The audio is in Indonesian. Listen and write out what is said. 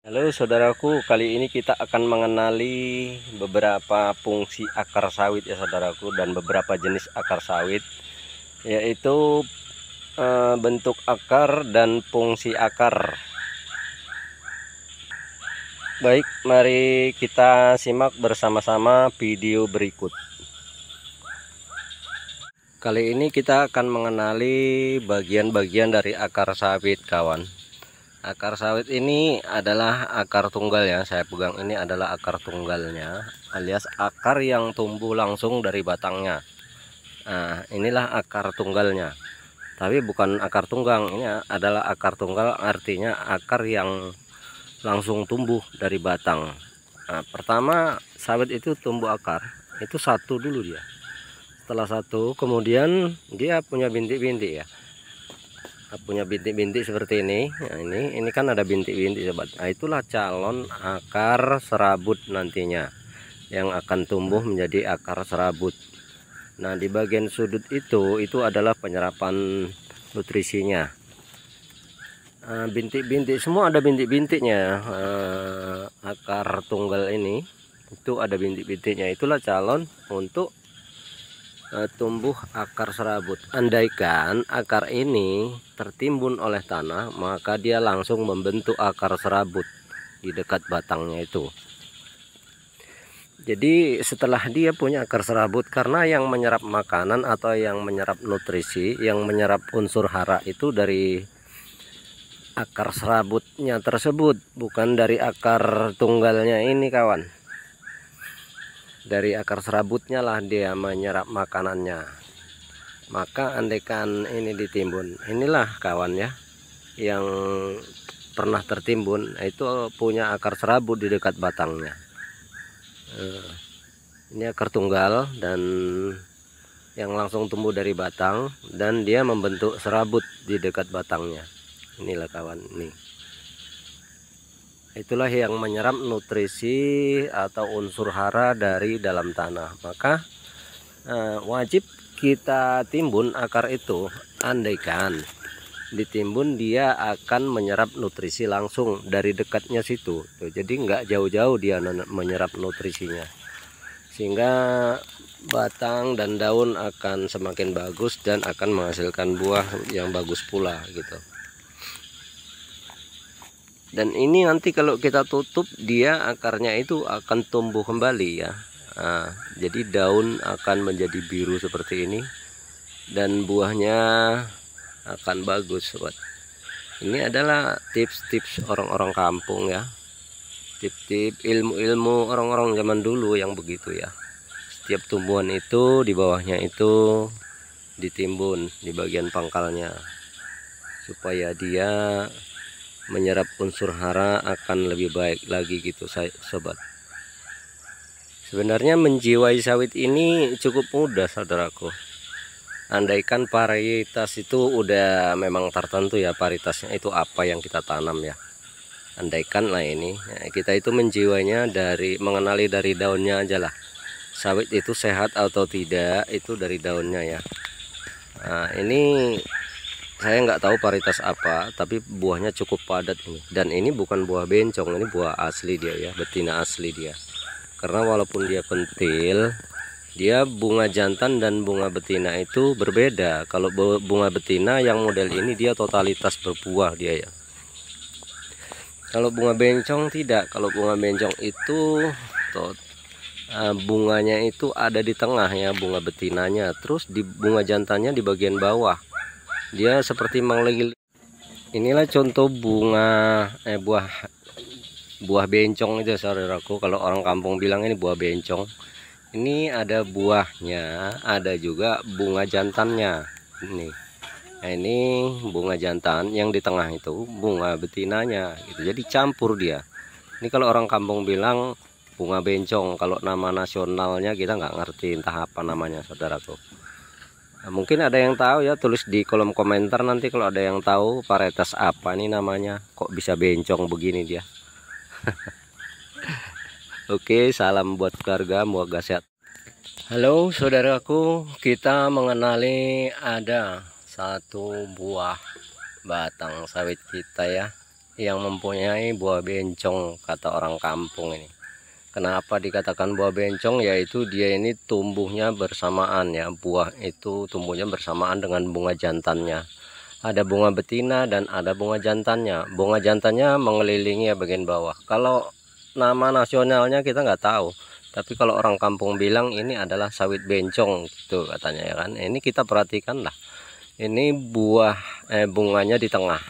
Halo saudaraku, kali ini kita akan mengenali beberapa fungsi akar sawit ya saudaraku, dan beberapa jenis akar sawit, yaitu bentuk akar dan fungsi akar. Baik, mari kita simak bersama-sama video berikut. Kali ini kita akan mengenali bagian-bagian dari akar sawit, kawan. Akar sawit ini adalah akar tunggal ya, saya pegang ini adalah akar tunggalnya, alias akar yang tumbuh langsung dari batangnya. Nah, inilah akar tunggalnya. Tapi bukan akar tunggang, ini adalah akar tunggal, artinya akar yang langsung tumbuh dari batang. Nah, pertama sawit itu tumbuh akar, itu satu dulu dia. Setelah satu, kemudian dia punya bintik-bintik ya. Punya bintik-bintik seperti ini. Nah, ini kan ada bintik-bintik sobat. Nah, itulah calon akar serabut nantinya yang akan tumbuh menjadi akar serabut. Nah, di bagian sudut itu adalah penyerapan nutrisinya. Bintik-bintik semua ada bintik-bintiknya. Akar tunggal ini itu ada bintik-bintiknya, itulah calon untuk tumbuh akar serabut. Andaikan akar ini tertimbun oleh tanah, maka dia langsung membentuk akar serabut di dekat batangnya itu. Jadi setelah dia punya akar serabut, karena yang menyerap makanan atau yang menyerap nutrisi, yang menyerap unsur hara itu dari akar serabutnya tersebut, bukan dari akar tunggalnya ini, kawan. Dari akar serabutnya lah dia menyerap makanannya. Maka andaikan ini ditimbun, inilah kawan ya, yang pernah tertimbun itu punya akar serabut di dekat batangnya. Ini akar tunggal dan yang langsung tumbuh dari batang, dan dia membentuk serabut di dekat batangnya. Inilah kawan, ini itulah yang menyerap nutrisi atau unsur hara dari dalam tanah. Maka wajib kita timbun akar itu. Andaikan ditimbun, dia akan menyerap nutrisi langsung dari dekatnya situ. Jadi nggak jauh-jauh dia menyerap nutrisinya, sehingga batang dan daun akan semakin bagus dan akan menghasilkan buah yang bagus pula gitu. Dan ini nanti kalau kita tutup, dia akarnya itu akan tumbuh kembali ya. Nah, jadi daun akan menjadi biru seperti ini dan buahnya akan bagus sobat. Ini adalah tips-tips orang-orang kampung ya, tips-tips ilmu-ilmu orang-orang zaman dulu yang begitu ya. Setiap tumbuhan itu di bawahnya itu ditimbun di bagian pangkalnya, supaya dia menyerap unsur hara akan lebih baik lagi gitu sobat. Sebenarnya menjiwai sawit ini cukup mudah saudaraku. Andaikan varietas itu udah memang tertentu ya, varietasnya itu apa yang kita tanam ya. Andaikan lah ini kita itu menjiwainya dari mengenali dari daunnya aja lah. Sawit itu sehat atau tidak itu dari daunnya ya. Nah, ini saya nggak tahu varietas apa, tapi buahnya cukup padat ini. Dan ini bukan buah bencong, ini buah asli dia ya, betina asli dia. Karena walaupun dia pentil, dia bunga jantan dan bunga betina itu berbeda. Kalau bunga betina yang model ini dia totalitas berbuah dia ya. Kalau bunga bencong tidak. Kalau bunga bencong itu bunganya itu ada di tengah ya, bunga betinanya. Terus di bunga jantannya di bagian bawah. Dia seperti mengelilingi. Inilah contoh bunga buah bencong itu saudaraku. Kalau orang kampung bilang ini buah bencong. Ini ada buahnya, ada juga bunga jantannya. Ini. Nah, ini bunga jantan, yang di tengah itu bunga betinanya gitu. Jadi campur dia. Ini kalau orang kampung bilang bunga bencong, kalau nama nasionalnya kita nggak ngerti entah apa namanya saudaraku. Nah, mungkin ada yang tahu ya, tulis di kolom komentar nanti kalau ada yang tahu varietas apa nih namanya, kok bisa bencong begini dia. Oke, salam buat keluarga, semoga sehat. Halo saudaraku, kita mengenali ada satu buah batang sawit kita ya. yang mempunyai buah bencong, kata orang kampung ini. Kenapa dikatakan buah bencong? Yaitu dia ini tumbuhnya bersamaan ya, buah itu tumbuhnya bersamaan dengan bunga jantannya. Ada bunga betina dan ada bunga jantannya. Bunga jantannya mengelilingi ya bagian bawah. Kalau nama nasionalnya kita nggak tahu, tapi kalau orang kampung bilang ini adalah sawit bencong gitu katanya ya kan. Ini kita perhatikan lah, ini bunganya di tengah.